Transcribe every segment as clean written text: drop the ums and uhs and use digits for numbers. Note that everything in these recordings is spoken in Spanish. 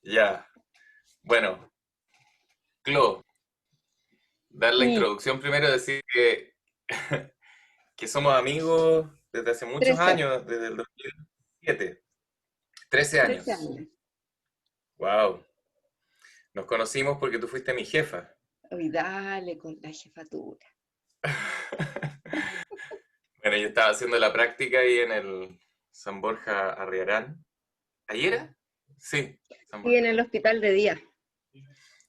Ya. Bueno, Clo, dar la Sí, introducción primero, decir que somos amigos desde hace muchos 13, años, desde el 2007, 13 13 años. años. Wow. Nos conocimos porque tú fuiste mi jefa. Hoy dale con la jefatura. Bueno, yo estaba haciendo la práctica ahí en el San Borja Arriarán. ¿Ayer era? Sí, San Y Borja. en el hospital de día.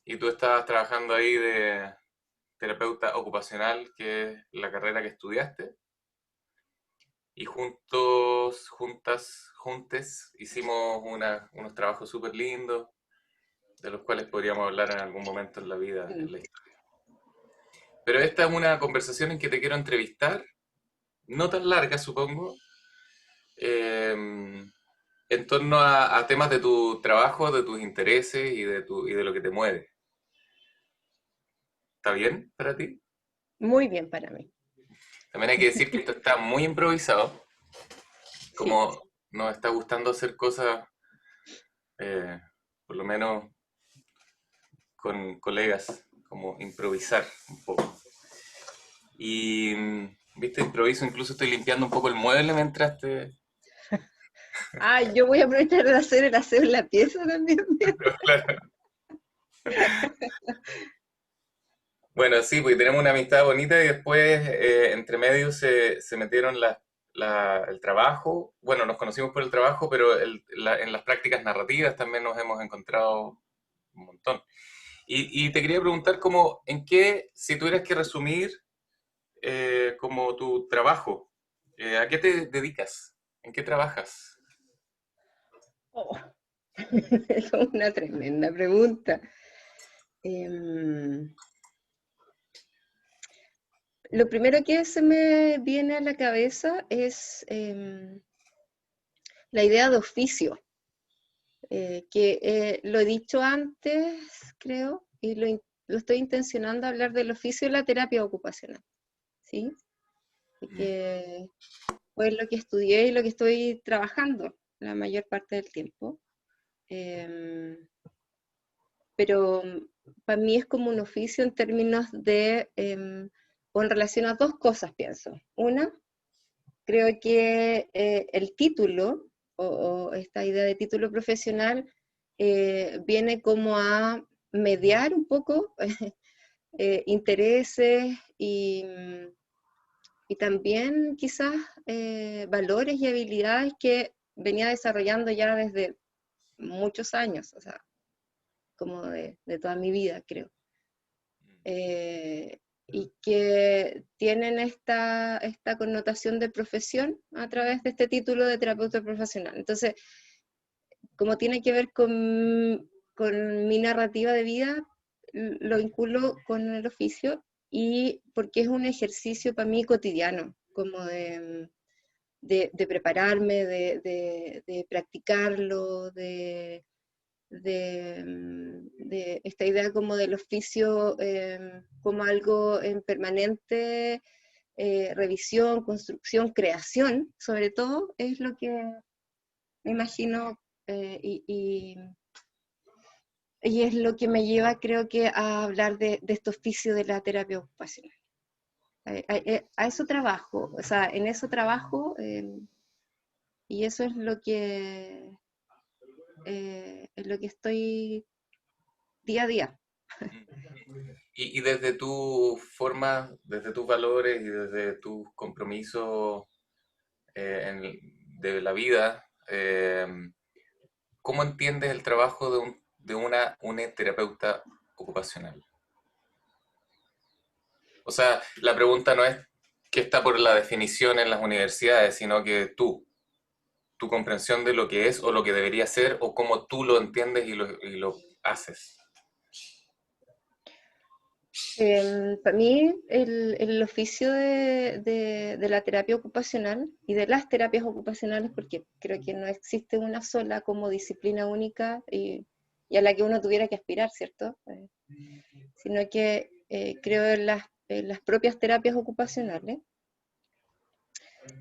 Y tú estabas trabajando ahí de terapeuta ocupacional, que es la carrera que estudiaste. Y juntes, hicimos unos trabajos súper lindos, de los cuales podríamos hablar en algún momento en la vida, en Mm. la historia. Pero esta es una conversación en que te quiero entrevistar, no tan larga, supongo, eh, en torno a temas de tu trabajo, de tus intereses y de lo que te mueve. ¿Está bien para ti? Muy bien para mí. También hay que decir que esto está muy improvisado, Sí. como nos está gustando hacer cosas, eh, por lo menos con colegas, como improvisar un poco. Y, viste, improviso, incluso estoy limpiando un poco el mueble mientras te... Ah, yo voy a aprovechar de hacer el aseo en la pieza también. Claro. Bueno, sí, porque tenemos una amistad bonita y después entre medio se metieron el trabajo. Bueno, nos conocimos por el trabajo, pero en las prácticas narrativas también nos hemos encontrado un montón. Y te quería preguntar como, ¿en qué, si tuvieras que resumir como tu trabajo, ¿a qué te dedicas? ¿En qué trabajas? Oh, es una tremenda pregunta. Em, lo primero que se me viene a la cabeza es la idea de oficio, que lo he dicho antes, creo, y lo estoy intencionando hablar del oficio de la terapia ocupacional, ¿sí? Y que fue lo que estudié y lo que estoy trabajando la mayor parte del tiempo. Em, pero para mí es como un oficio en términos de, o en relación a dos cosas, pienso. Una, creo que el título, o esta idea de título profesional, viene como a mediar un poco intereses y también quizás valores y habilidades que venía desarrollando ya desde muchos años, o sea, como de toda mi vida, creo. Y que tienen esta connotación de profesión a través de este título de terapeuta profesional. Entonces, como tiene que ver con mi narrativa de vida, lo vinculo con el oficio y porque es un ejercicio para mí cotidiano, como de prepararme, de practicarlo, de esta idea como del oficio como algo en permanente revisión, construcción, creación, sobre todo, es lo que me imagino y es lo que me lleva, creo que, a hablar de este oficio de la terapia ocupacional. A eso trabajo, o sea, en eso trabajo y eso es lo que estoy día a día. Y desde tu forma, desde tus valores y desde tus compromisos de la vida, ¿cómo entiendes el trabajo de una terapeuta ocupacional? O sea, la pregunta no es qué está por la definición en las universidades, sino que tu comprensión de lo que es o lo que debería ser o cómo tú lo entiendes y lo haces. Para mí, el oficio de la terapia ocupacional y de las terapias ocupacionales, porque creo que no existe una sola como disciplina única y a la que uno tuviera que aspirar, ¿cierto? Sino que creo en las propias terapias ocupacionales.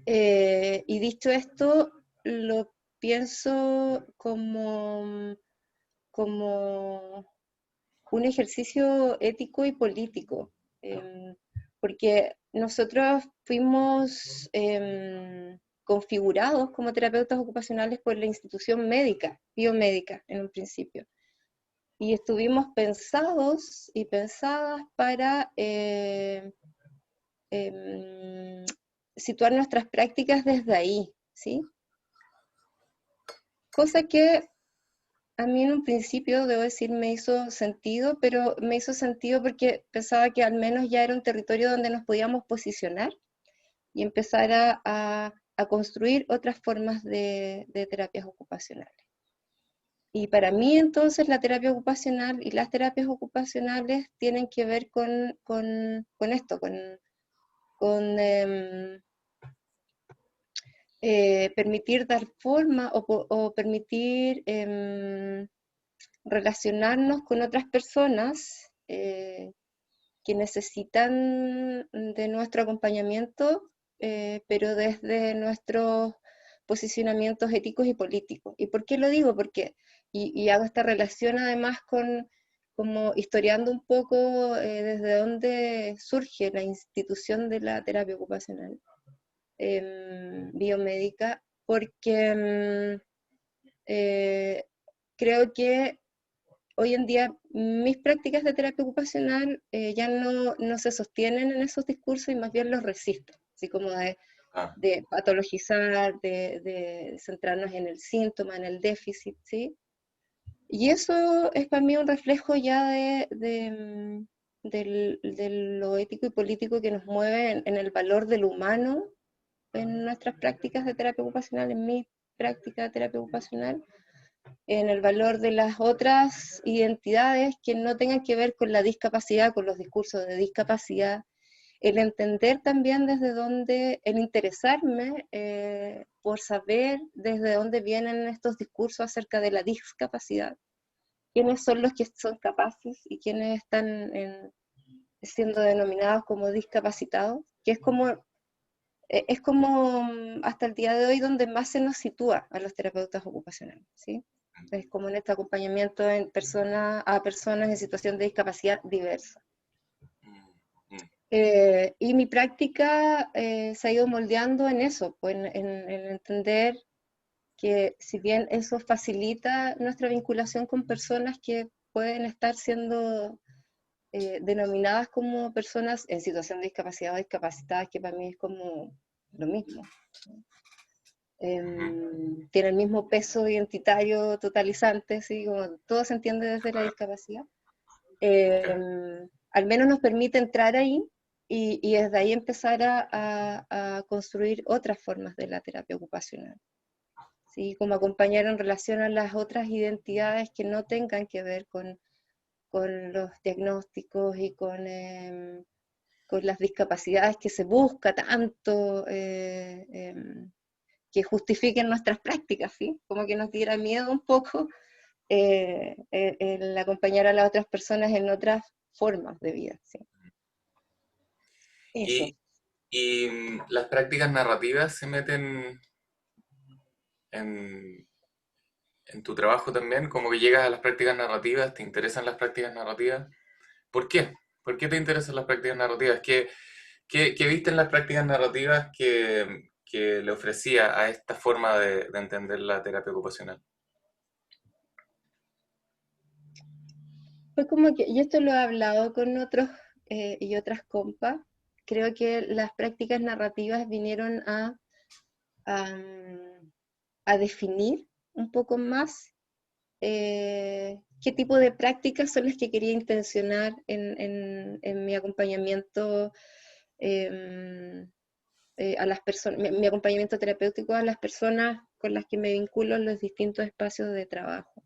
Y dicho esto, lo pienso como como un ejercicio ético y político, porque nosotros fuimos configurados como terapeutas ocupacionales por la institución médica, biomédica en un principio, y estuvimos pensados y pensadas para situar nuestras prácticas desde ahí, ¿sí? Cosa que a mí en un principio, debo decir, me hizo sentido, pero me hizo sentido porque pensaba que al menos ya era un territorio donde nos podíamos posicionar y empezar a construir otras formas de terapias ocupacionales. Y para mí entonces la terapia ocupacional y las terapias ocupacionales tienen que ver con esto, con permitir dar forma o permitir relacionarnos con otras personas que necesitan de nuestro acompañamiento, pero desde nuestros posicionamientos éticos y políticos. ¿Y por qué lo digo? Porque, y hago esta relación además con, como historiando un poco desde dónde surge la institución de la terapia ocupacional biomédica, porque creo que hoy en día mis prácticas de terapia ocupacional ya no se sostienen en esos discursos y más bien los resisto, así como Ah, de patologizar, de centrarnos en el síntoma, en el déficit, ¿sí? Y eso es para mí un reflejo ya de lo ético y político que nos mueve en el valor del humano en nuestras prácticas de terapia ocupacional, en mi práctica de terapia ocupacional, en el valor de las otras identidades que no tengan que ver con la discapacidad, con los discursos de discapacidad, el entender también desde dónde, el interesarme por saber desde dónde vienen estos discursos acerca de la discapacidad, quiénes son los que son capaces y quiénes están siendo denominados como discapacitados, que es como hasta el día de hoy donde más se nos sitúa a los terapeutas ocupacionales, ¿sí? Es como en este acompañamiento a personas en situación de discapacidad diversa. mm, mm, Y mi práctica se ha ido moldeando en eso, pues en entender que si bien eso facilita nuestra vinculación con personas que pueden estar siendo denominadas como personas en situación de discapacidad o discapacitadas, que para mí es como lo mismo. ujú, Tiene el mismo peso identitario totalizante, ¿sí? Como todo se entiende desde la claro, discapacidad. claro. Al menos nos permite entrar ahí y desde ahí empezar a construir otras formas de la terapia ocupacional. ¿Sí? Como acompañar en relación a las otras identidades que no tengan que ver con los diagnósticos y con las discapacidades que se busca tanto que justifiquen nuestras prácticas, ¿sí? Como que nos diera miedo un poco el acompañar a las otras personas en otras formas de vida, ¿sí? Eso. Y, las prácticas narrativas se meten en, en tu trabajo también, como que llegas a las prácticas narrativas, te interesan las prácticas narrativas. ¿Por qué? ¿Por qué te interesan las prácticas narrativas? ¿Qué viste en las prácticas narrativas que le ofrecía a esta forma de entender la terapia ocupacional? Fue como que, y esto lo he hablado con otros y otras compas, creo que las prácticas narrativas vinieron a, a definir un poco más qué tipo de prácticas son las que quería intencionar en mi acompañamiento a las personas, mi acompañamiento terapéutico a las personas con las que me vinculo en los distintos espacios de trabajo.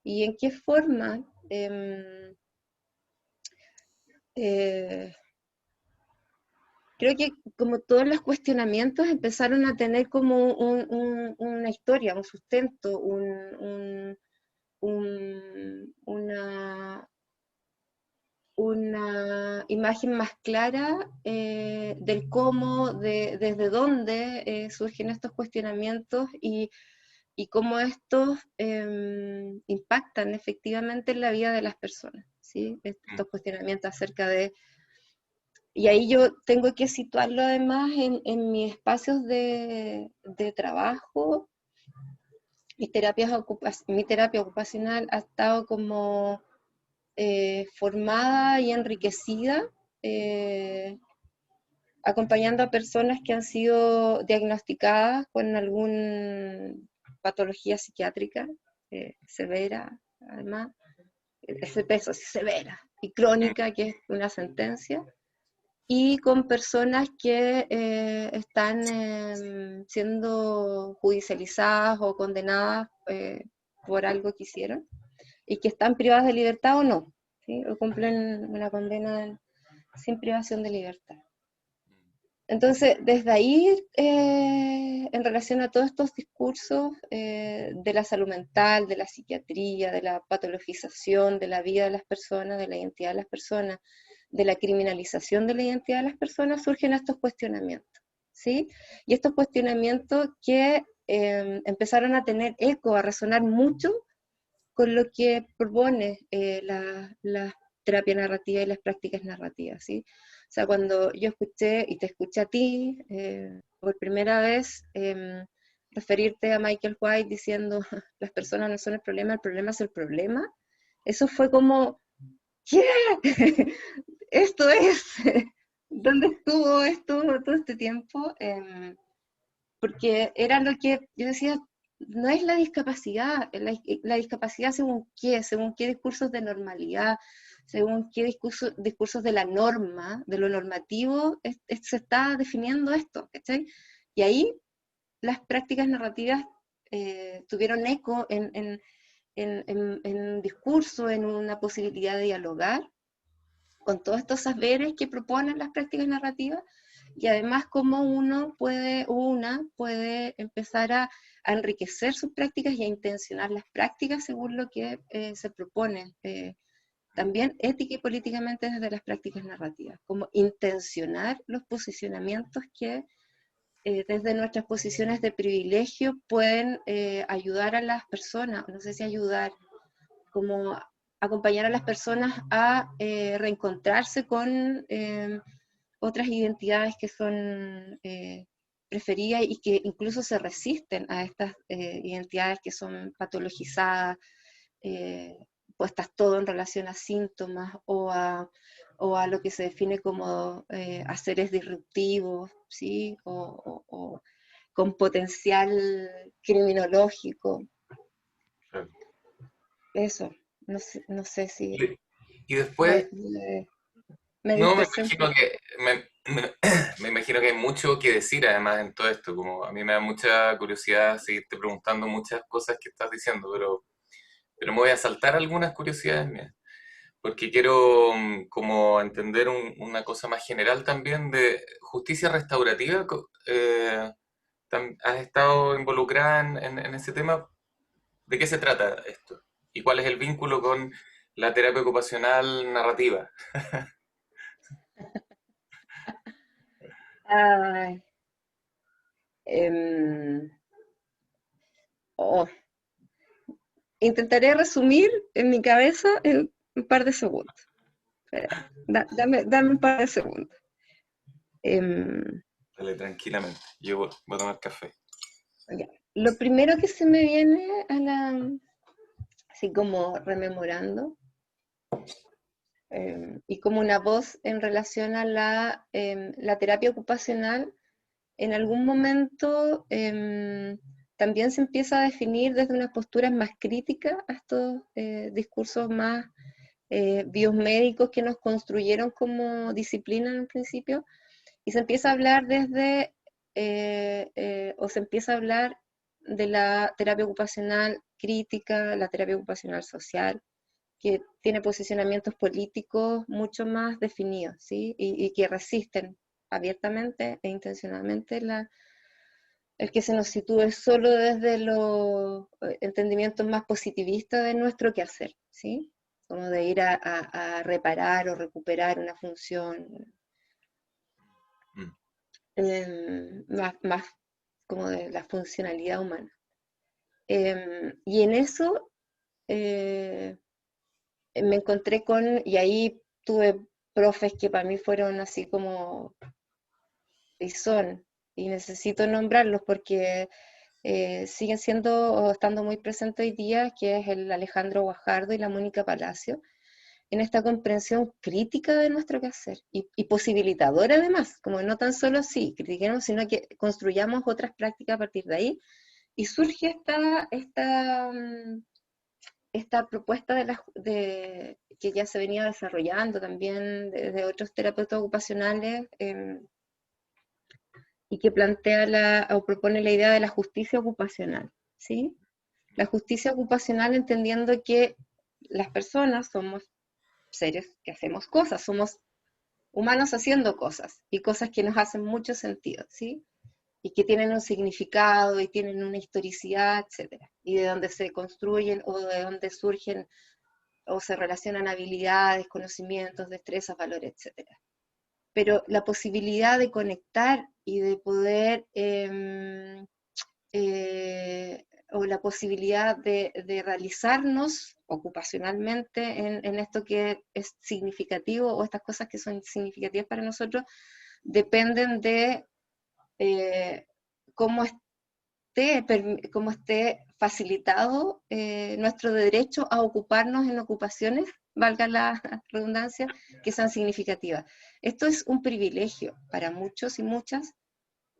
Y en qué forma eh, creo que como todos los cuestionamientos empezaron a tener como una historia, un sustento, una, una imagen más clara del cómo, desde dónde surgen estos cuestionamientos y cómo estos impactan efectivamente en la vida de las personas, ¿sí? Estos cuestionamientos acerca de... Y ahí yo tengo que situarlo además en mis espacios de trabajo. Mi terapia ocupacional ha estado como formada y enriquecida, acompañando a personas que han sido diagnosticadas con alguna patología psiquiátrica severa, además, ese peso es severa y crónica, que es una sentencia, y con personas que están siendo judicializadas o condenadas por algo que hicieron, y que están privadas de libertad o no, ¿sí? O cumplen una condena sin privación de libertad. Entonces, desde ahí, en relación a todos estos discursos de la salud mental, de la psiquiatría, de la patologización de la vida de las personas, de la identidad de las personas, de la criminalización de la identidad de las personas, surgen estos cuestionamientos, ¿sí? Y estos cuestionamientos que empezaron a tener eco, a resonar mucho con lo que propone la terapia narrativa y las prácticas narrativas, ¿sí? O sea, cuando yo escuché, y te escuché a ti, por primera vez, referirte a Michael White diciendo, las personas no son el problema es el problema, eso fue como, ¿qué? Esto es, ¿dónde estuvo esto todo este tiempo? Porque era lo que yo decía, no es la discapacidad, la discapacidad según qué discursos de normalidad, según qué discursos de la norma, de lo normativo, se está definiendo esto, ¿cachai? Y ahí las prácticas narrativas tuvieron eco en discurso, en una posibilidad de dialogar con todos estos saberes que proponen las prácticas narrativas, y además cómo una puede empezar a enriquecer sus prácticas y a intencionar las prácticas según lo que se propone, también ética y políticamente desde las prácticas narrativas, como intencionar los posicionamientos que desde nuestras posiciones de privilegio pueden ayudar a las personas, no sé si ayudar, como acompañar a las personas a reencontrarse con otras identidades que son preferidas y que incluso se resisten a estas identidades que son patologizadas, eh, puestas todo en relación a síntomas o a lo que se define como haceres disruptivos, ¿sí? O con potencial criminológico. Claro. Eso, no sé si Y después, me no, me dispersé un imagino poco. que me imagino que hay mucho que decir además en todo esto, como a mí me da mucha curiosidad seguirte preguntando muchas cosas que estás diciendo, pero me voy a saltar algunas curiosidades mías, porque quiero como entender una cosa más general también de justicia restaurativa. ¿Has estado involucrada en ese tema? ¿De qué se trata esto? ¿Y cuál es el vínculo con la terapia ocupacional narrativa? Ay, em, oh, intentaré resumir en mi cabeza en un par de segundos. Espera, dame un par de segundos. Em, Dale, tranquilamente. Yo voy a tomar café. ya. Lo primero que se me viene así como rememorando, y como una voz en relación a la terapia ocupacional, en algún momento también se empieza a definir desde unas posturas más críticas a estos discursos más biomédicos que nos construyeron como disciplina en un principio, y se empieza a hablar o se empieza a hablar de la terapia ocupacional crítica, la terapia ocupacional social, que tiene posicionamientos políticos mucho más definidos, ¿sí? Y que resisten abiertamente e intencionalmente el que se nos sitúe solo desde los entendimientos más positivistas de nuestro quehacer, ¿sí? Como de ir a reparar o recuperar una función Mm. más como de la funcionalidad humana. Y en eso me encontré con, y ahí tuve profes que para mí fueron así como, y son, y necesito nombrarlos porque siguen siendo o estando muy presentes hoy día, que es el Alejandro Guajardo y la Mónica Palacio, en esta comprensión crítica de nuestro quehacer y posibilitadora además, como no tan solo sí, critiquemos, sino que construyamos otras prácticas a partir de ahí, y surge esta propuesta que ya se venía desarrollando también de otros terapeutas ocupacionales, y que plantea o propone la idea de la justicia ocupacional, ¿sí? La justicia ocupacional entendiendo que las personas somos seres que hacemos cosas, somos humanos haciendo cosas, y cosas que nos hacen mucho sentido, ¿sí? Y que tienen un significado y tienen una historicidad, etcétera, y de donde se construyen o de donde surgen o se relacionan habilidades, conocimientos, destrezas, valores, etcétera. Pero la posibilidad de conectar y de poder, o la posibilidad de realizarnos ocupacionalmente en esto que es significativo, o estas cosas que son significativas para nosotros, dependen de eh, cómo cómo esté facilitado nuestro derecho a ocuparnos en ocupaciones, valga la redundancia, que sean significativas. Esto es un privilegio para muchos y muchas,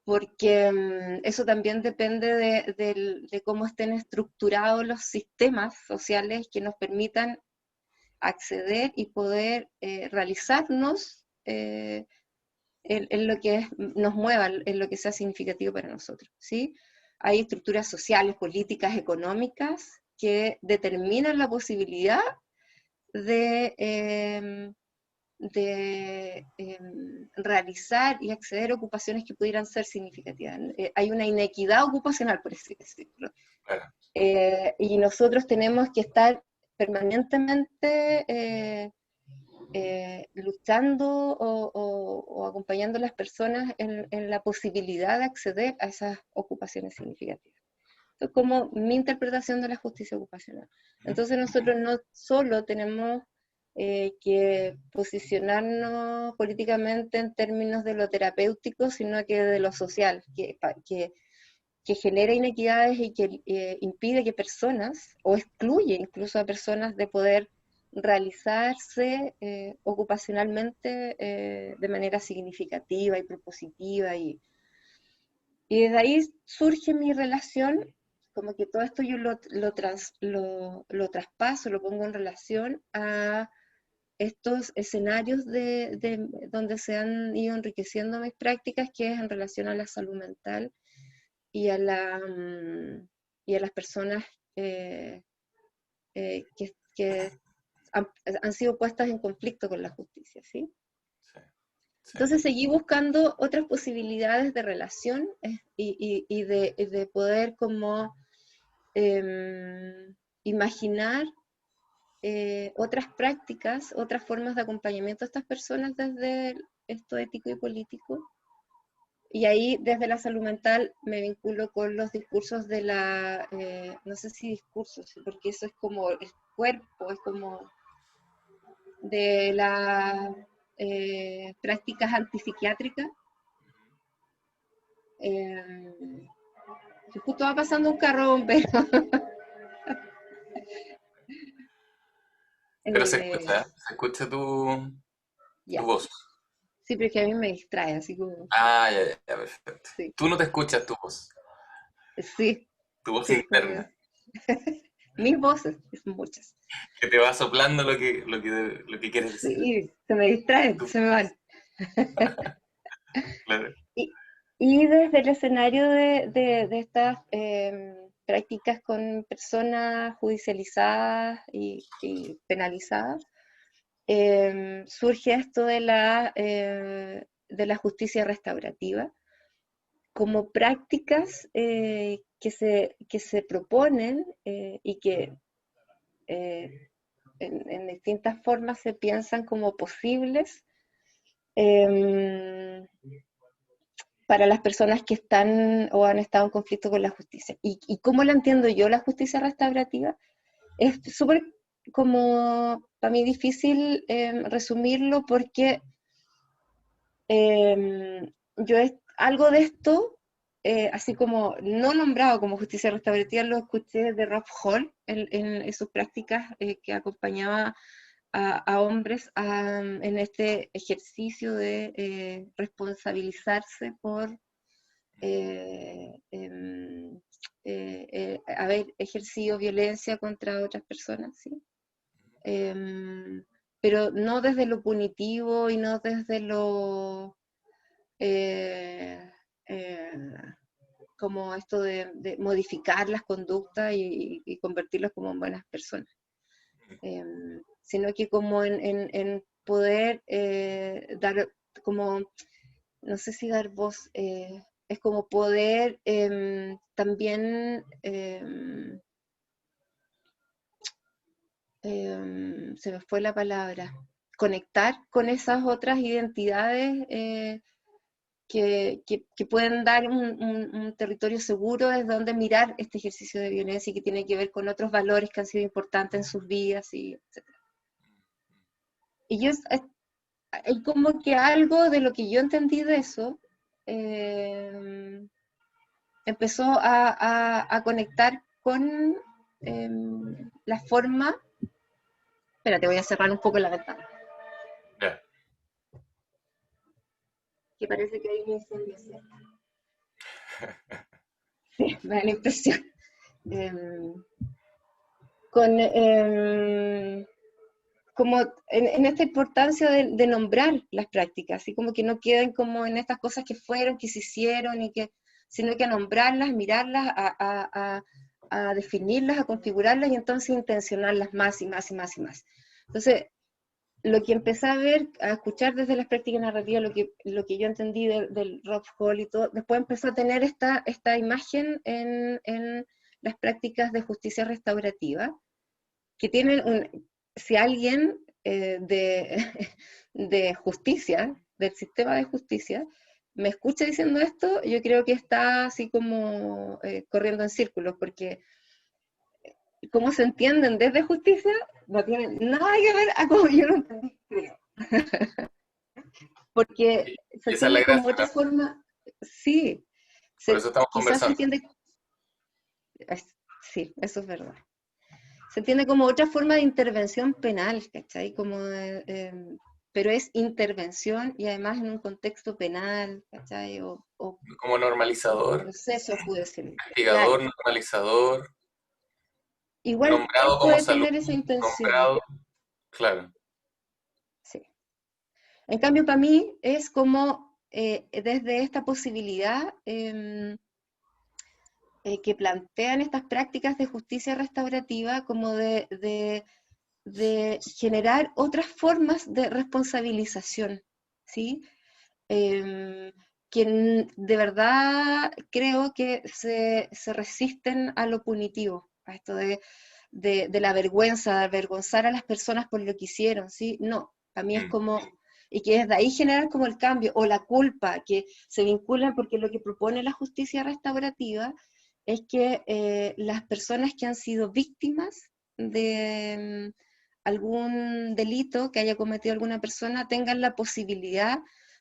porque eso también depende de cómo estén estructurados los sistemas sociales que nos permitan acceder y poder realizarnos en lo que nos mueva, en lo que sea significativo para nosotros, ¿sí? Hay estructuras sociales, políticas, económicas que determinan la posibilidad de, realizar y acceder a ocupaciones que pudieran ser significativas. Hay una inequidad ocupacional, por así decirlo. Claro. Y nosotros tenemos que estar permanentemente luchando o acompañando a las personas en la posibilidad de acceder a esas ocupaciones significativas. Esto es como mi interpretación de la justicia ocupacional. Entonces nosotros no solo tenemos que posicionarnos políticamente en términos de lo terapéutico, sino que de lo social, que genera inequidades y que impide que personas, o excluye incluso a personas de poder realizarse ocupacionalmente de manera significativa y propositiva. Y desde ahí surge mi relación, como que todo esto yo lo traspaso, lo pongo en relación a estos escenarios donde se han ido enriqueciendo mis prácticas, que es en relación a la salud mental y y a las personas eh, que han sido puestas en conflicto con la justicia, ¿sí? Sí, sí. Entonces seguí buscando otras posibilidades de relación y de poder como imaginar otras prácticas, otras formas de acompañamiento a estas personas desde esto ético y político. Y ahí, desde la salud mental, me vinculo con los discursos de no sé si discursos, porque eso es como el cuerpo, es como de las prácticas antipsiquiátricas. Eh, Justo va pasando un carro bombero. Pero eh, se escucha tu ya, voz. sí, pero es que a mí me distrae, así como, Ah, ya, ya, ya, perfecto. sí, Tú no te escuchas sí, tu voz sí, interna, mis voces, es muchas. que te va soplando lo que quieres decir. Sí, se me distraen, Tú, se me van. claro. Y, y desde el escenario de estas prácticas con personas judicializadas y penalizadas, surge esto de la justicia restaurativa como prácticas que se proponen y que eh, en distintas formas se piensan como posibles eh, para las personas que están o han estado en conflicto con la justicia. ¿Y cómo la entiendo yo la justicia restaurativa? Es súper como para mí difícil resumirlo porque algo de esto, así como no nombrado como justicia restaurativa, lo escuché de Rob Hall en sus prácticas que acompañaba a hombres en este ejercicio de responsabilizarse por haber ejercido violencia contra otras personas, ¿sí? Em, pero no desde lo punitivo y no desde lo eh, eh, como esto de modificar las conductas y convertirlos como en buenas personas, sino que como en poder dar como, no sé si dar voz, es como poder también se me fue la palabra, conectar con esas otras identidades que pueden dar un territorio seguro desde donde mirar este ejercicio de violencia y que tiene que ver con otros valores que han sido importantes en sus vidas, y etc. Y yo, es como que algo de lo que yo entendí de eso eh, empezó a conectar con la forma. Espérate, voy a cerrar un poco la ventana, Ya. que parece que hay un incendio cerca. Sí, me da la impresión. Em, con como en esta importancia de nombrar las prácticas, así como que no queden como en estas cosas que fueron, que se hicieron, sino que a nombrarlas, mirarlas, a definirlas, a configurarlas y entonces intencionarlas más y más y más y más. Entonces, lo que empecé a ver, a escuchar desde las prácticas narrativas, lo que yo entendí del Rob Hall y todo, después empezó a tener esta imagen en las prácticas de justicia restaurativa, que tienen si alguien de justicia, del sistema de justicia, me escucha diciendo esto, yo creo que está así como corriendo en círculos, porque cómo se entienden desde justicia no tienen nada que ver a cómo yo lo entendí, creo. Porque se Y esa es la entiende como otra gracia, forma, sí, por eso estamos quizás se conversando. entiende, sí, eso es verdad. Se entiende como otra forma de intervención penal, ¿cachai? Como pero es intervención y además en un contexto penal, ¿cachai? O Como normalizador, proceso judicial. castigador, Claro. normalizador, Igual nombrado como puede salud, tener esa intención, nombrado, claro. sí. En cambio, para mí es como desde esta posibilidad que plantean estas prácticas de justicia restaurativa como de generar otras formas de responsabilización, ¿sí? Eh, que de verdad creo que se resisten a lo punitivo, a esto de la vergüenza, de avergonzar a las personas por lo que hicieron, ¿sí? No, a mí es Mm, como, y que desde ahí generar como el cambio, o la culpa, que se vinculan, porque lo que propone la justicia restaurativa es que las personas que han sido víctimas de algún delito que haya cometido alguna persona tengan la posibilidad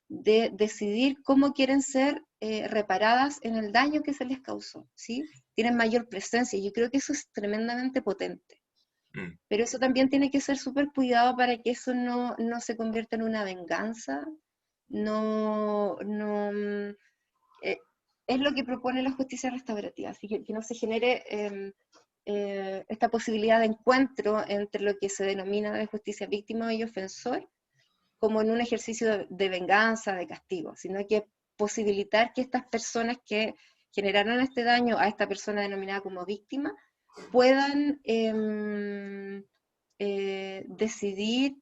de decidir cómo quieren ser reparadas en el daño que se les causó, ¿sí? Tienen mayor presencia, y yo creo que eso es tremendamente potente. mm. Pero eso también tiene que ser súper cuidado para que eso no se convierta en una venganza, no eh, es lo que propone la justicia restaurativa, así que no se genere esta posibilidad de encuentro entre lo que se denomina de justicia víctima y ofensor, como en un ejercicio de venganza, de castigo, sino que posibilitar que estas personas que generaron este daño a esta persona denominada como víctima puedan decidir,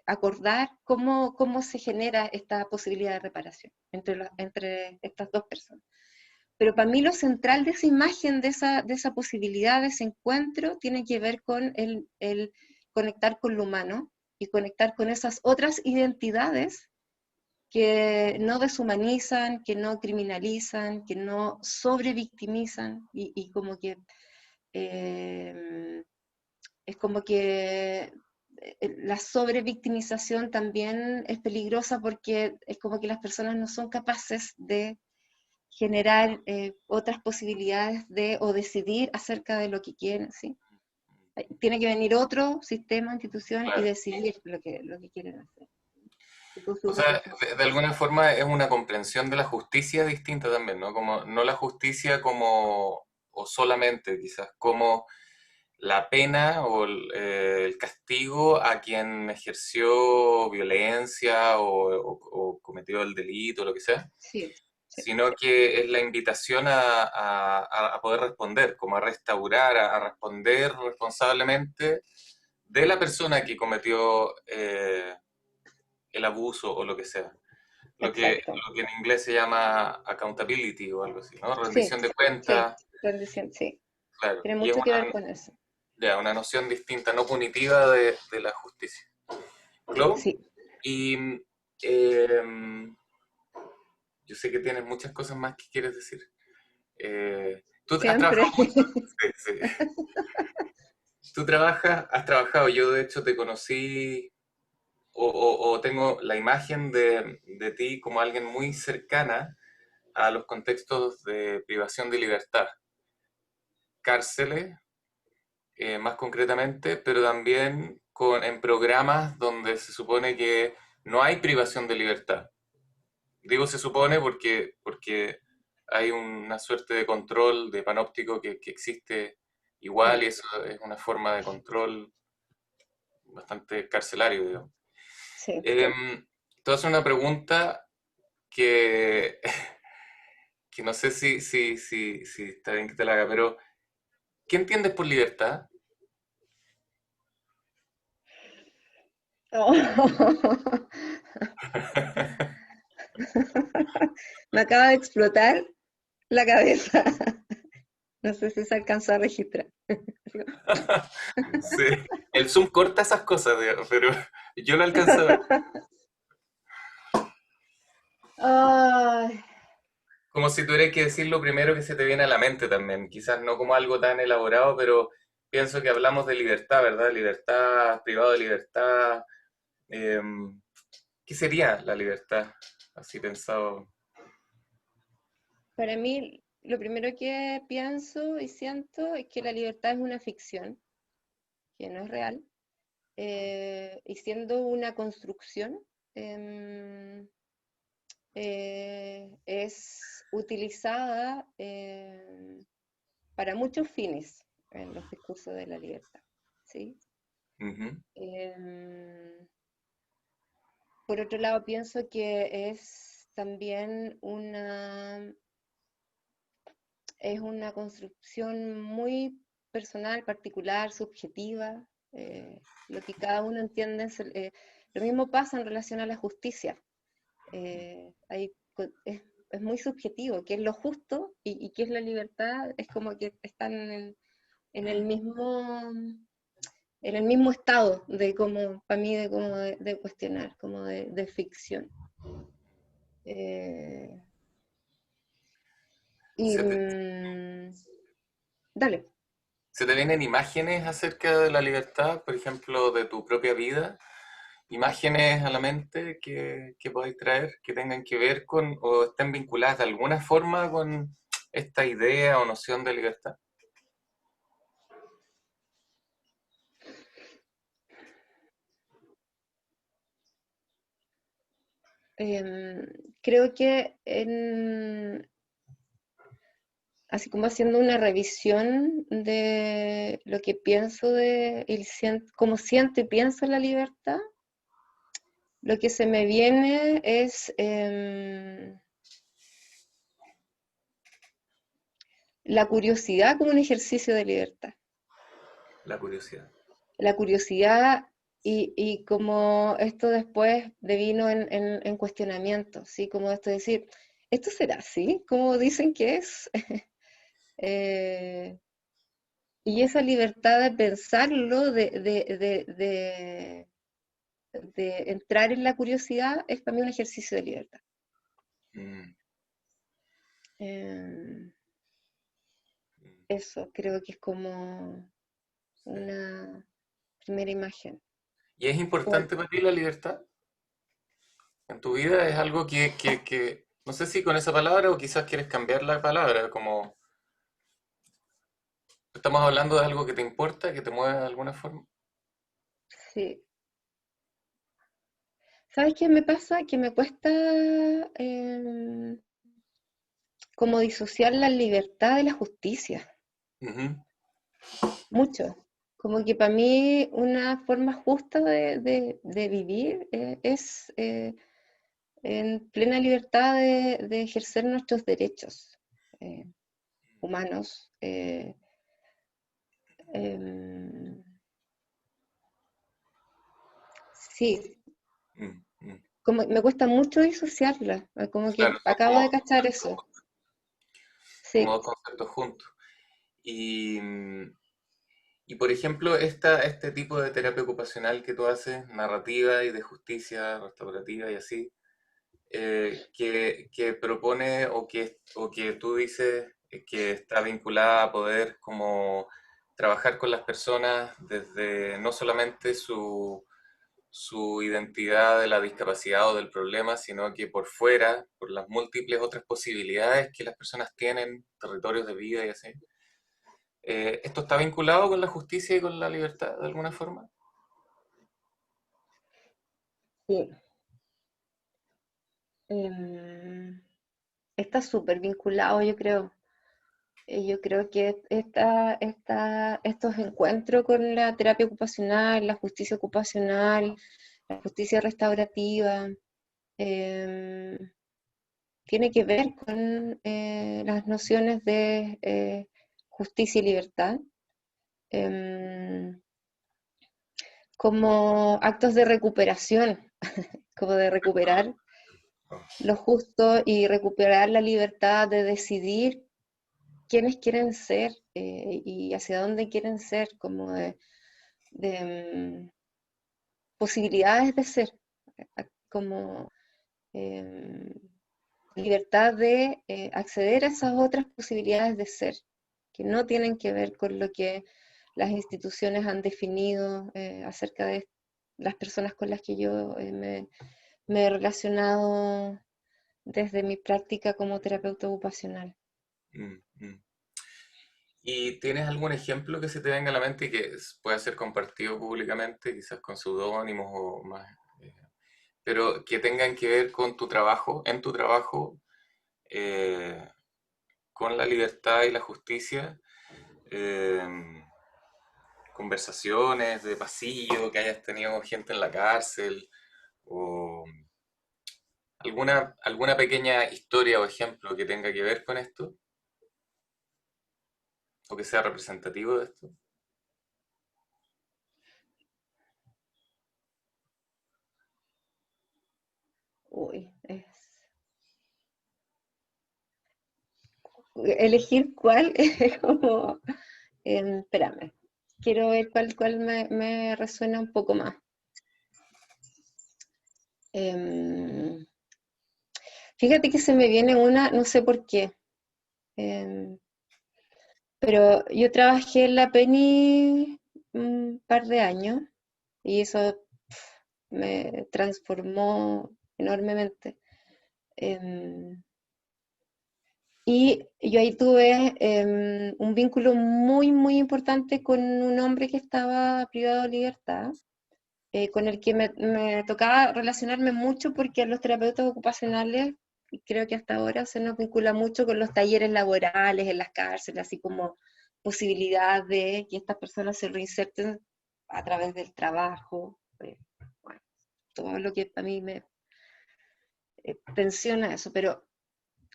acordar cómo se genera esta posibilidad de reparación entre estas dos personas. Pero para mí lo central de esa imagen, de esa posibilidad, de ese encuentro, tiene que ver con el conectar con lo humano y conectar con esas otras identidades que no deshumanizan, que no criminalizan, que no sobrevictimizan y como que eh, como que la sobrevictimización también es peligrosa porque es como que las personas no son capaces de generar otras posibilidades de o decidir acerca de lo que quieren, ¿sí? Tiene que venir otro sistema, institución y claro. decidir lo que quieren hacer. Con O sus sea, recursos de sociales. alguna forma es una comprensión de la justicia distinta también, ¿no? Como, no la justicia como, o solamente quizás, como la pena o el castigo a quien ejerció violencia o cometió el delito, lo que sea, Sí, sí, sino que es la invitación a poder responder, como a restaurar, a responder responsablemente de la persona que cometió el abuso o lo que sea. exacto. Lo que en inglés se llama accountability o algo así, ¿no? Sí, Rendición de sí, cuentas, rendición, sí. claro. Tiene Y es mucho que ver con eso. una noción distinta, no punitiva de la justicia. Claude, Sí, y eh, yo sé que tienes muchas cosas más que quieres decir. Tú has siempre. trabajado mucho. Sí, sí. Tú has trabajado, yo de hecho te conocí o tengo la imagen de ti como alguien muy cercana a los contextos de privación de libertad, cárceles, más concretamente, pero también en programas donde se supone que no hay privación de libertad. Digo se supone porque hay una suerte de control de panóptico que existe igual Mm, y eso es una forma de control bastante carcelario, digamos. sí. Te voy a hacer una pregunta que, que no sé si está bien que te la haga, pero ¿qué entiendes por libertad? Oh. Me acaba de explotar la cabeza. No sé si se alcanzó a registrar. Sí, el Zoom corta esas cosas, digamos, pero yo lo alcanzo a ver. Ay, Como si tuvieras que decir lo primero que se te viene a la mente también. Quizás no como algo tan elaborado, pero pienso que hablamos de libertad, ¿verdad? Libertad, privado de libertad. eh, ¿Qué sería la libertad? Así pensado. para mí, lo primero que pienso y siento es que la libertad es una ficción, que no es real, y siendo una construcción, em, es utilizada para muchos fines en los discursos de la libertad, ¿sí? Ujú, Em, por otro lado, pienso que es también es una construcción muy personal, particular, subjetiva, lo que cada uno entiende. Lo mismo pasa en relación a la justicia. Es muy subjetivo, qué es lo justo y qué es la libertad, es como que están en el mismo, en el mismo estado de como, para mí, de, como de cuestionar, como de ficción. Eh, y ¿Se te, dale. se te vienen imágenes acerca de la libertad, por ejemplo, de tu propia vida? Imágenes a la mente que podáis traer, que tengan que ver con o estén vinculadas de alguna forma con esta idea o noción de libertad. Em, creo que así como haciendo una revisión de lo que pienso cómo siento y pienso la libertad, lo que se me viene es la curiosidad como un ejercicio de libertad. La curiosidad. La curiosidad y como esto después devino en cuestionamiento, ¿sí? Como esto de decir, ¿esto será así? ¿Como dicen que es? Eh, y esa libertad de pensarlo, de entrar en la curiosidad, es para mí un ejercicio de libertad. Mm, Eh, eso creo que es como sí. una... primera imagen. ¿Y es Por, importante para ti la libertad en tu vida? ¿Es algo no sé si con esa palabra o quizás quieres cambiar la palabra, como estamos hablando de algo que te importa, que te mueve de alguna forma? sí. ¿Sabes qué me pasa? Que me cuesta como disociar la libertad de la justicia. Ujú. Mucho. Como que para mí una forma justa de vivir es en plena libertad de ejercer nuestros derechos eh, humanos. Em, sí, Mm, mm. como me cuesta mucho disociarla, como que Claro, son acabo de cachar eso. como Sí, dos conceptos juntos. Y, y por ejemplo, este tipo de terapia ocupacional que tú haces, narrativa y de justicia restaurativa y así, que propone o que tú dices que está vinculada a poder como trabajar con las personas desde no solamente su identidad de la discapacidad o del problema, sino que por fuera, por las múltiples otras posibilidades que las personas tienen, territorios de vida y así. ¿Esto está vinculado con la justicia y con la libertad de alguna forma? sí. Em, Está súper vinculado, yo creo. Yo creo que estos encuentros con la terapia ocupacional, la justicia restaurativa, em, tiene que ver con las nociones de justicia y libertad, em, como actos de recuperación, como de recuperar lo justo y recuperar la libertad de decidir quiénes quieren ser y hacia dónde quieren ser, como de posibilidades de ser, como eh, libertad de acceder a esas otras posibilidades de ser, que no tienen que ver con lo que las instituciones han definido acerca de las personas con las que yo me he relacionado desde mi práctica como terapeuta ocupacional. Mm, mm. ¿Y tienes algún ejemplo que se te venga a la mente y que pueda ser compartido públicamente, quizás con seudónimos o más, eh, pero que tengan que ver con tu trabajo, en tu trabajo, eh, con la libertad y la justicia? eh, Conversaciones de pasillo, que hayas tenido gente en la cárcel, o alguna pequeña historia o ejemplo que tenga que ver con esto, o que sea representativo de esto. Uy, elegir cuál es como, espérame, quiero ver cuál me resuena un poco más. Em, Fíjate que se me viene una, no sé por qué, em, pero yo trabajé en la Penny un par de años y eso me transformó enormemente. Em, y yo ahí tuve un vínculo muy, muy importante con un hombre que estaba privado de libertad, con el que me tocaba relacionarme mucho porque a los terapeutas ocupacionales, y creo que hasta ahora se nos vincula mucho con los talleres laborales en las cárceles, así como posibilidad de que estas personas se reinserten a través del trabajo, bueno, todo lo que a mí me tensiona eso, pero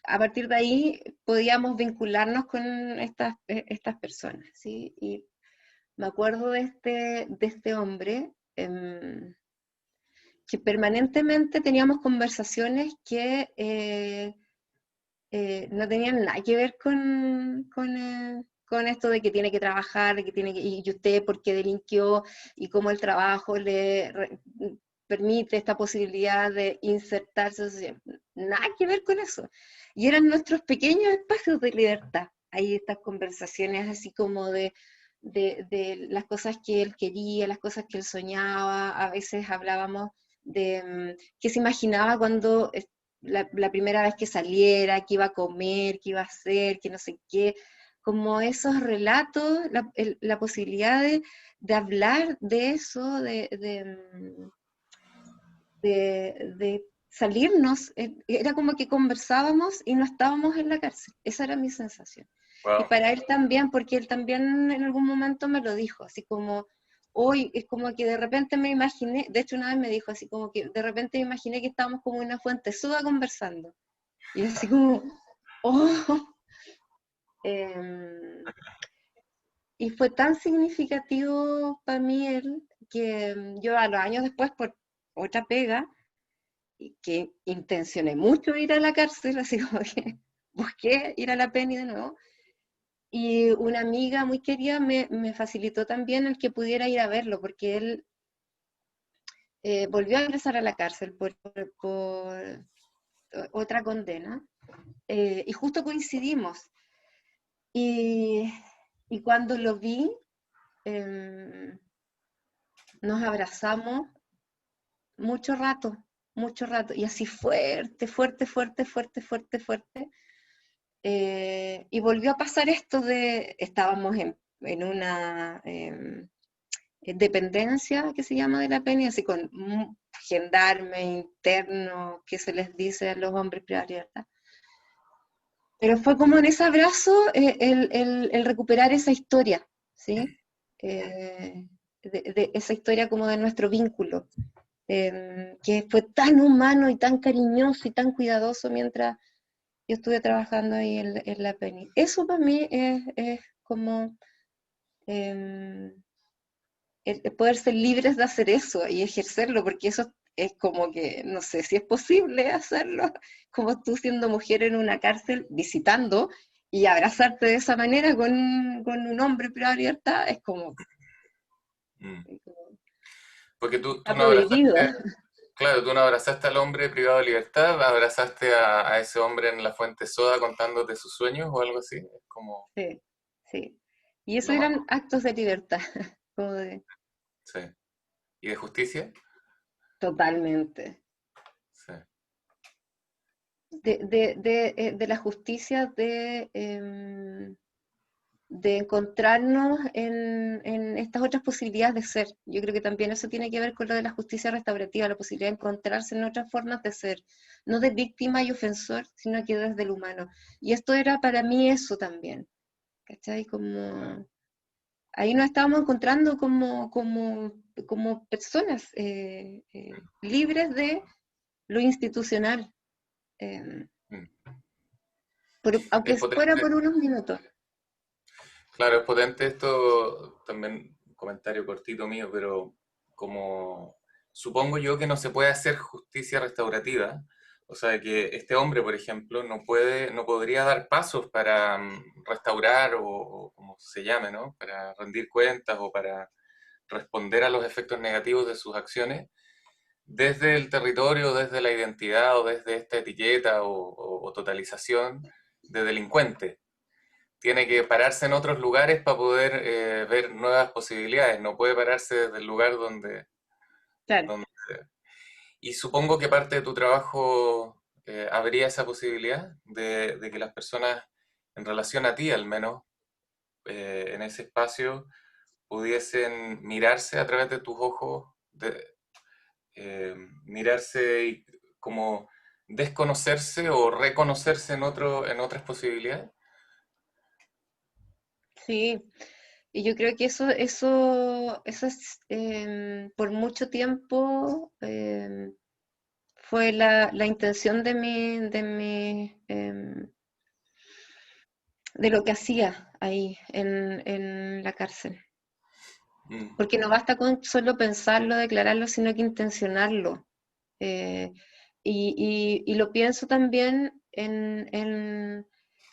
a partir de ahí podíamos vincularnos con estas personas, ¿sí? Y me acuerdo de este hombre que permanentemente teníamos conversaciones que no tenían nada que ver con esto de que tiene que trabajar, de que tiene que, y usted por qué delinquió, y cómo el trabajo permite esta posibilidad de insertarse, nada que ver con eso. Y eran nuestros pequeños espacios de libertad. Hay estas conversaciones así como de las cosas que él quería, las cosas que él soñaba. A veces hablábamos de qué se imaginaba cuando la primera vez que saliera, qué iba a comer, qué iba a hacer, que no sé qué, como esos relatos, la posibilidad de hablar de eso, de salirnos, era como que conversábamos y no estábamos en la cárcel, esa era mi sensación. Y Wow. para él también, porque él también en algún momento me lo dijo, así como, hoy es como que de repente me imaginé, de hecho una vez me dijo así como que de repente me imaginé que estábamos como en una fuente suda conversando, y yo así como, oh, eh, y fue tan significativo para mí él, que yo a los años después, por otra pega, y que intencioné mucho ir a la cárcel, así como que busqué ir a la Penny de nuevo, y una amiga muy querida me facilitó también el que pudiera ir a verlo, porque él volvió a ingresar a la cárcel por otra condena, y justo coincidimos, y, y cuando lo vi, eh, nos abrazamos mucho rato, y así fuerte, fuerte, fuerte, fuerte, fuerte, fuerte. Y volvió a pasar esto estábamos en una dependencia que se llama de la pena, así con gendarme interno, que se les dice a los hombres privados de libertad. Pero fue como en ese abrazo el recuperar esa historia, ¿sí? De esa historia como de nuestro vínculo, que fue tan humano y tan cariñoso y tan cuidadoso mientras yo estuve trabajando ahí en la Penny. Eso para mí es como eh, el poder ser libres de hacer eso y ejercerlo, porque eso es como que, no sé si es posible hacerlo, como tú siendo mujer en una cárcel visitando y abrazarte de esa manera con un hombre privado de libertad, es como, Mm. Porque tú está no prohibido. abrazaste, claro, tú no abrazaste al hombre privado de libertad, abrazaste a ese hombre en la fuente soda contándote sus sueños o algo así. Es como Sí, sí. Y eso lo más. eran actos de libertad, como de, Sí. ¿Y de justicia? totalmente. Sí. De la justicia de encontrarnos en estas otras posibilidades de ser. Yo creo que también eso tiene que ver con lo de la justicia restaurativa, la posibilidad de encontrarse en otras formas de ser, no de víctima y ofensor, sino que desde el humano. Y esto era para mí eso también, ¿cachai? Como ahí nos estábamos encontrando como personas libres de lo institucional, eh, Mm. aunque Es fuera potente, por unos minutos. claro, es potente esto, también un comentario cortito mío, pero como supongo yo que no se puede hacer justicia restaurativa, o sea que este hombre, por ejemplo, no podría dar pasos para restaurar o como se llame, ¿no? Para rendir cuentas o para responder a los efectos negativos de sus acciones desde el territorio, desde la identidad o desde esta etiqueta o totalización de delincuente. Tiene que pararse en otros lugares para poder ver nuevas posibilidades, no puede pararse desde el lugar Claro. donde... Y supongo que parte de tu trabajo habría esa posibilidad de que las personas, en relación a ti al menos, en ese espacio, pudiesen mirarse a través de tus ojos, mirarse y como desconocerse o reconocerse en otras posibilidades. Sí, y yo creo que eso es, por mucho tiempo fue la intención de lo que hacía ahí en la cárcel. Mm, Porque no basta con solo pensarlo, declararlo, sino que intencionarlo. Eh, y lo pienso también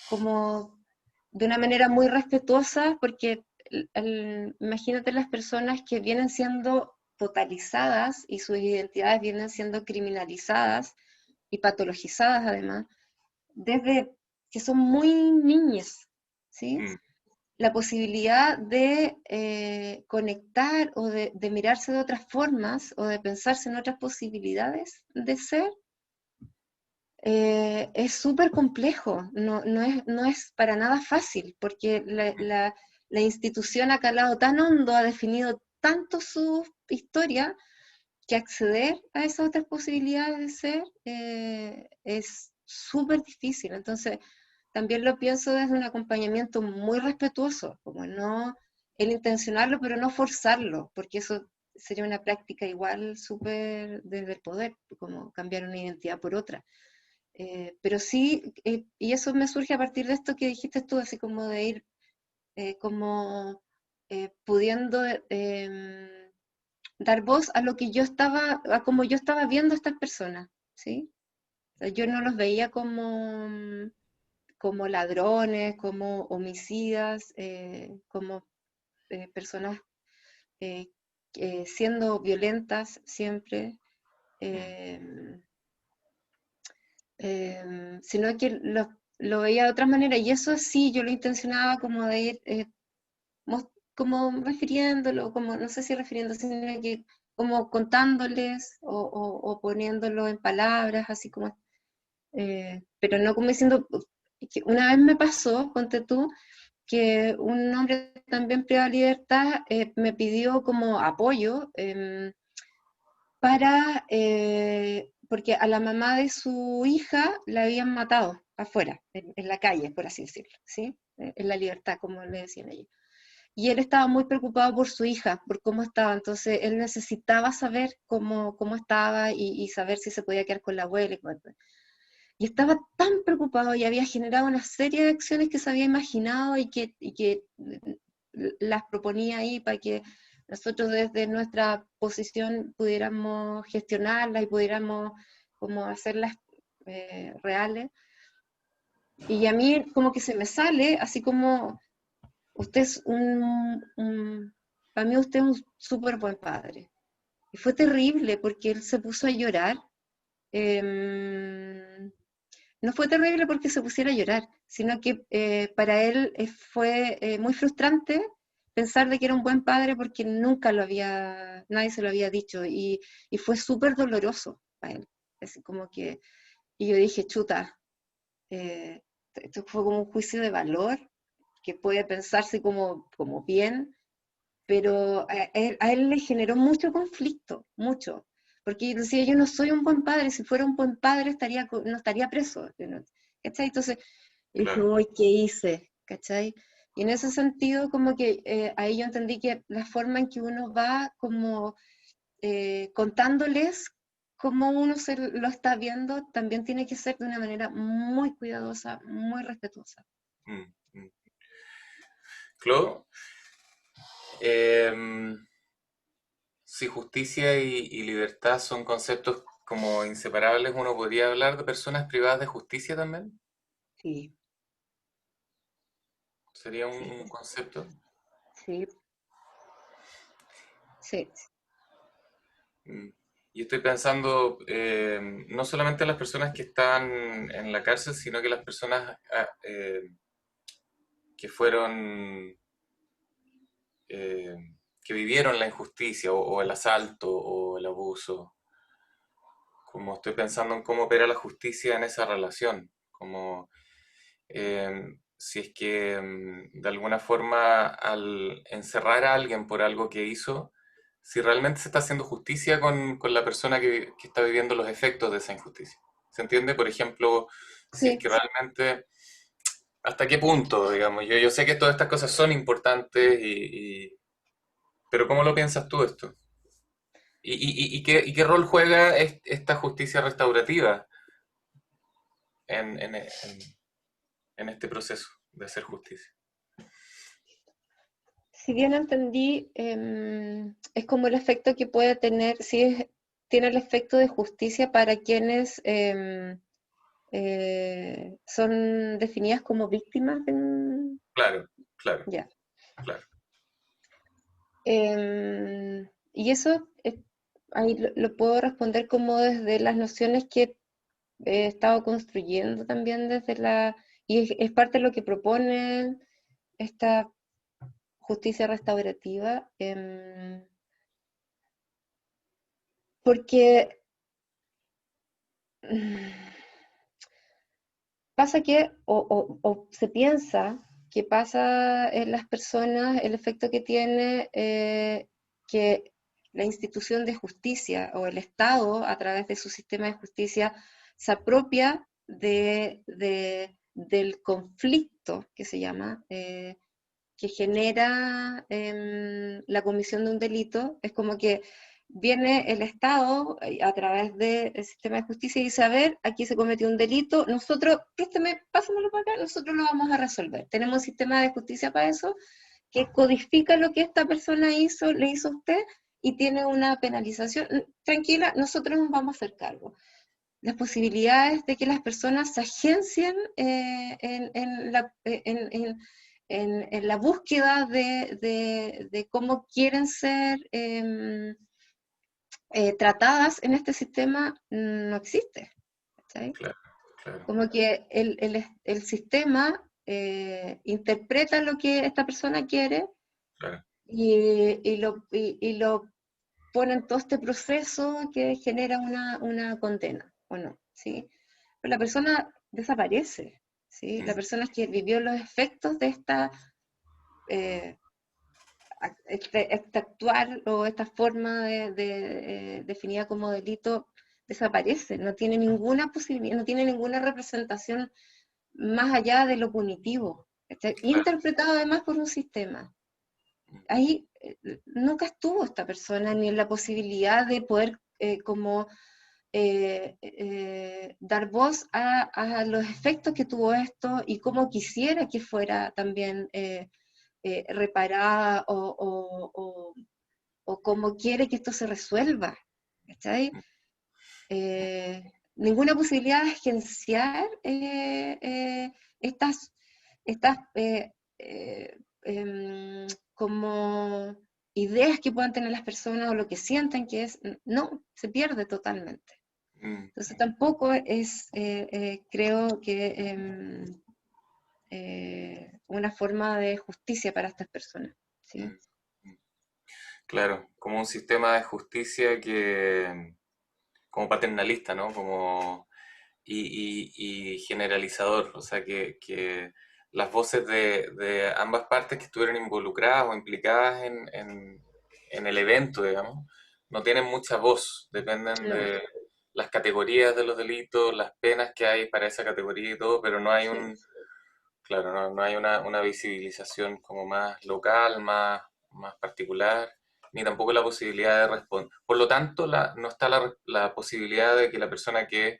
como de una manera muy respetuosa, porque imagínate las personas que vienen siendo totalizadas y sus identidades vienen siendo criminalizadas y patologizadas además, desde que son muy niñas, ¿sí? mm, la posibilidad de conectar o de mirarse de otras formas o de pensarse en otras posibilidades de ser, es súper complejo, no es para nada fácil, porque la institución ha calado tan hondo, ha definido tanto su historia, que acceder a esas otras posibilidades de ser es súper difícil. Entonces, también lo pienso desde un acompañamiento muy respetuoso, como no el intencionarlo, pero no forzarlo, porque eso sería una práctica igual súper desde el poder, como cambiar una identidad por otra. Pero sí, y eso me surge a partir de esto que dijiste tú, así como de ir como pudiendo dar voz a lo que yo estaba, a como yo estaba viendo a estas personas, ¿sí? O sea, yo no los veía como, como ladrones, como homicidas, como personas eh, siendo violentas siempre, eh, sino que lo veía de otra manera, y eso sí, yo lo intencionaba como de ir como refiriéndolo, como no sé si refiriendo, sino que como contándoles o poniéndolo en palabras, así como, pero no como diciendo, que una vez me pasó, ponte tú, que un hombre también privado de libertad me pidió como apoyo porque a la mamá de su hija la habían matado afuera, en la calle, por así decirlo, ¿sí? En la libertad, como le decían ellos. Y él estaba muy preocupado por su hija, por cómo estaba, entonces él necesitaba saber cómo estaba y saber si se podía quedar con la abuela. Y estaba tan preocupado y había generado una serie de acciones que se había imaginado y que las proponía ahí para que nosotros desde nuestra posición pudiéramos gestionarlas y pudiéramos como hacerlas reales. Y a mí como que se me sale, así como usted es para mí usted es un súper buen padre. Y fue terrible porque él se puso a llorar. em, no fue terrible porque se pusiera a llorar, sino que para él fue muy frustrante pensar de que era un buen padre porque nunca nadie se lo había dicho y fue súper doloroso para él. Así como que, y yo dije, chuta, eh, esto fue como un juicio de valor que puede pensarse como bien, pero a él le generó mucho conflicto, mucho, porque decía, yo no soy un buen padre, si fuera un buen padre no estaría preso, ¿no? ¿Cachai? Entonces, y dije, claro. uy, ¿qué hice? ¿Cachai? Y en ese sentido, como que ahí yo entendí que la forma en que uno va como contándoles cómo uno se lo está viendo, también tiene que ser de una manera muy cuidadosa, muy respetuosa. Mm, mm. Clo, em, si justicia y libertad son conceptos como inseparables, uno podría hablar de personas privadas de justicia también. Sí, Sería sí, un concepto. sí, sí. Mm. Y estoy pensando no solamente en las personas que están en la cárcel, sino que las personas que fueron, eh, que vivieron la injusticia o el asalto o el abuso. Como estoy pensando en cómo opera la justicia en esa relación. Como si es que de alguna forma al encerrar a alguien por algo que hizo, si realmente se está haciendo justicia con la persona que está viviendo los efectos de esa injusticia. ¿Se entiende? Por ejemplo, si es Sí, que realmente, ¿hasta qué punto, digamos? Yo sé que todas estas cosas son importantes, pero ¿cómo lo piensas tú esto? ¿Y qué rol juega esta justicia restaurativa en, en- en- en este proceso de hacer justicia? si bien entendí, es como el efecto que puede tener, tiene el efecto de justicia para quienes son definidas como víctimas. Claro, claro, Ya. claro. Y eso ahí lo puedo responder como desde las nociones que he estado construyendo también y es parte de lo que proponen justicia restaurativa, porque pasa que, o se piensa que pasa en las personas el efecto que tiene que la institución de justicia o el Estado, a través de su sistema de justicia, se apropia del conflicto que se llama, que genera la comisión de un delito. Es como que viene el Estado a través del sistema de justicia y dice, a ver, aquí se cometió un delito, nosotros, pásamelo para acá, nosotros lo vamos a resolver. Tenemos un sistema de justicia para eso, que codifica lo que esta persona hizo, le hizo a usted, y tiene una penalización. Tranquila, nosotros nos vamos a hacer cargo. Las posibilidades de que las personas se agencien en la búsqueda de cómo quieren ser tratadas en este sistema no existe. ¿Sí? Claro, claro, Como que el sistema interpreta lo que esta persona quiere claro. y lo pone en todo este proceso que genera una condena, ¿o no? ¿Sí? Pero la persona desaparece, ¿sí? La Mm, persona que vivió los efectos de eh, este actuar o esta forma definida como delito desaparece, no tiene ninguna posibilidad, no tiene ninguna representación más allá de lo punitivo, está claro. interpretado además por un sistema. Mm, Ahí nunca estuvo esta persona ni en la posibilidad de poder como dar voz a los efectos que tuvo esto y cómo quisiera que fuera también reparada o cómo quiere que esto se resuelva. ¿Cachai? mm, Ninguna posibilidad de agenciar estas, estas como ideas que puedan tener las personas o lo que sientan que es, no, se pierde totalmente. mm, Entonces tampoco es, creo que una forma de justicia para estas personas. ¿Sí? mm, mm. Claro, como un sistema de justicia que, como paternalista, ¿no? Como, y generalizador, o sea, que las voces de ambas partes que estuvieron involucradas o implicadas en el evento, digamos, no tienen mucha voz, dependen No, de las categorías de los delitos, las penas que hay para esa categoría y todo, pero no hay sí. claro, no hay una visibilización como más local, más particular, ni tampoco la posibilidad de responder. Por lo tanto, no está la posibilidad de que la persona que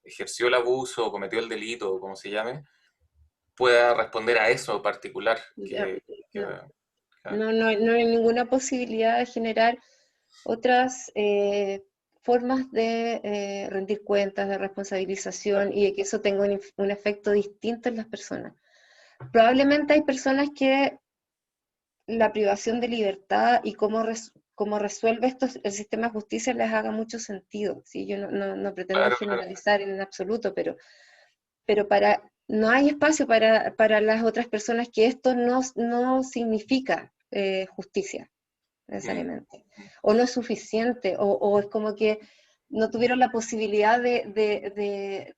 ejerció el abuso o cometió el delito, o como se llame, pueda responder a eso particular. Ya, Que- no. que- No hay ninguna posibilidad de generar otras formas de rendir cuentas, de responsabilización y de que eso tenga un efecto distinto en las personas. Probablemente hay personas que la privación de libertad y cómo resuelve esto el sistema de justicia les haga mucho sentido. ¿Sí? Yo no pretendo claro, claro. generalizar en absoluto, pero no hay espacio para las otras personas que esto no significa justicia Mm, necesariamente, mm, o no es suficiente, o es como que no tuvieron la posibilidad de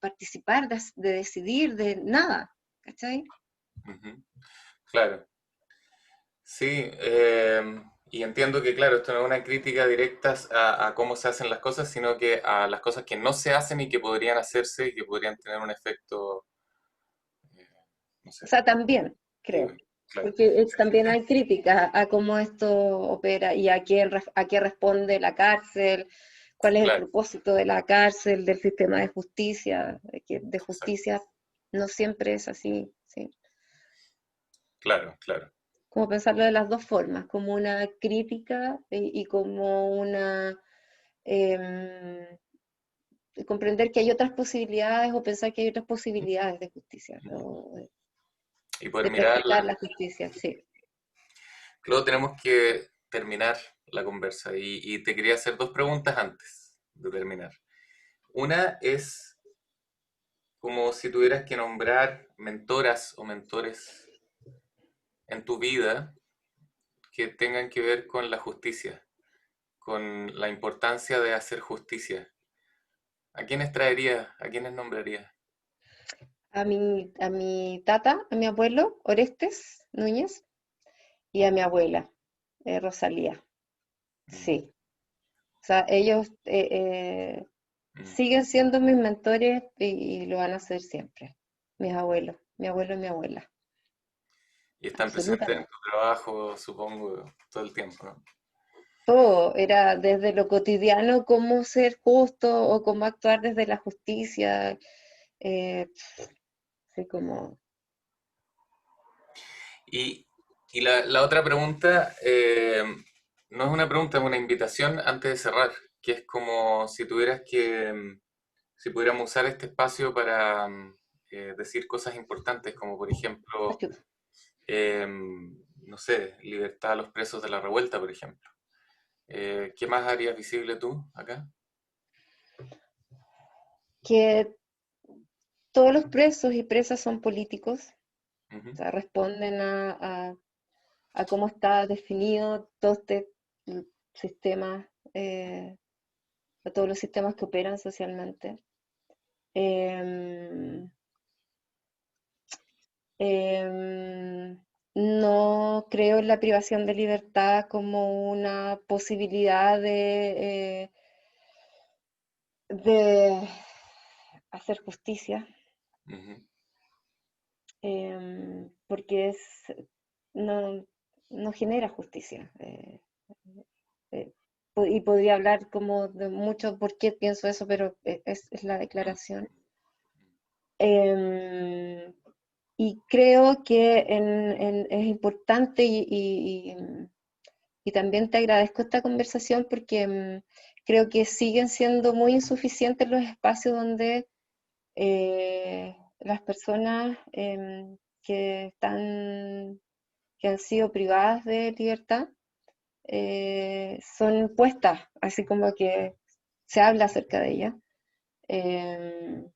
participar, de decidir, de nada, ¿cachai? ujú. Claro. Sí, y entiendo que, claro, esto no es una crítica directa a cómo se hacen las cosas, sino que a las cosas que no se hacen y que podrían hacerse y que podrían tener un efecto, eh, no O sé, sea, también, creo, positivo. Claro, porque también hay críticas a cómo esto opera y a qué responde la cárcel, cuál es el claro, propósito de la cárcel, del sistema de justicia, de exacto. justicia no siempre es así, ¿sí? Claro, claro. Como pensarlo de las dos formas, como una crítica y como una comprender que hay otras posibilidades o pensar que hay otras posibilidades de justicia o Y poder de practicar mirarla. la justicia, sí. Luego tenemos que terminar la conversa y te quería hacer dos preguntas antes de terminar. Una es como si tuvieras que nombrar mentoras o mentores en tu vida que tengan que ver con la justicia, con la importancia de hacer justicia? ¿A quiénes traerías? ¿A quiénes nombrarías? A mi tata, a mi abuelo, Orestes Núñez, y a mi abuela, Rosalía. Mm, Sí. O sea, ellos mm. siguen siendo mis mentores y lo van a ser siempre. Mis abuelos, mi abuelo y mi abuela. Y están presentes en Absolutamente. tu trabajo, supongo, todo el tiempo, ¿no? Todo era desde lo cotidiano, cómo ser justo o cómo actuar desde la justicia. eh, Así como, Y, y la otra pregunta, no es una pregunta, es una invitación antes de cerrar, que es como si tuvieras que, si pudiéramos usar este espacio para decir cosas importantes, como por ejemplo, ayuda. no sé, libertad a los presos de la revuelta, por ejemplo. ¿Qué más harías visible tú acá? Que todos los presos y presas son políticos, Ujú. o sea, responden a cómo está definido todo este sistema, a todos los sistemas que operan socialmente. Em, no creo en la privación de libertad como una posibilidad de hacer justicia, Ujú. porque no, no genera justicia. Eh, y podría hablar como de mucho por qué pienso eso, pero es la declaración. Em, y creo que es importante y también te agradezco esta conversación porque creo que siguen siendo muy insuficientes los espacios donde las personas que han sido privadas de libertad son puestas, así como que se habla acerca de ellas. Em,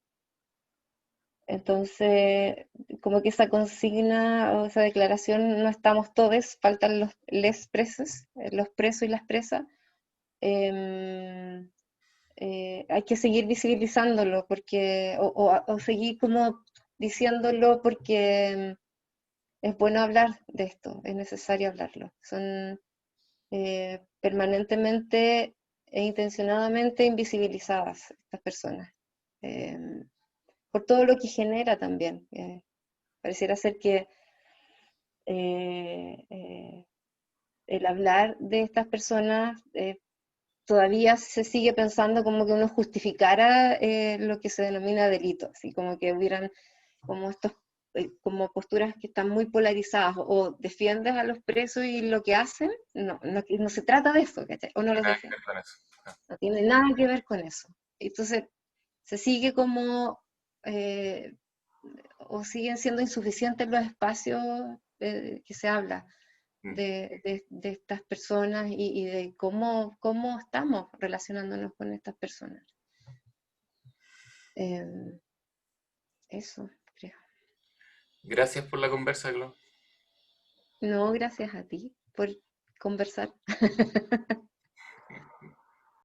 entonces, como que esa consigna o esa declaración, no estamos todos, faltan les presos, los presos y las presas. Em, Hay que seguir visibilizándolo porque, o seguir como diciéndolo porque es bueno hablar de esto, es necesario hablarlo. Son permanentemente e intencionadamente invisibilizadas estas personas, eh, por todo lo que genera también. Pareciera ser que eh, eh, el hablar de estas personas todavía se sigue pensando como que uno justificara lo que se denomina delito, así como que hubieran como estos como posturas que están muy polarizadas, o defiendes a los presos y lo que hacen, no se trata de eso, ¿cachai? O no los Nada que defiendes, ver con eso. Ah. no tiene nada que ver con eso. Entonces, se sigue como, eh, o siguen siendo insuficientes los espacios que se habla Mm. de estas personas y de cómo estamos relacionándonos con estas personas. Eh, Eso, creo. Gracias por la conversa, Glo. No, gracias a ti por conversar.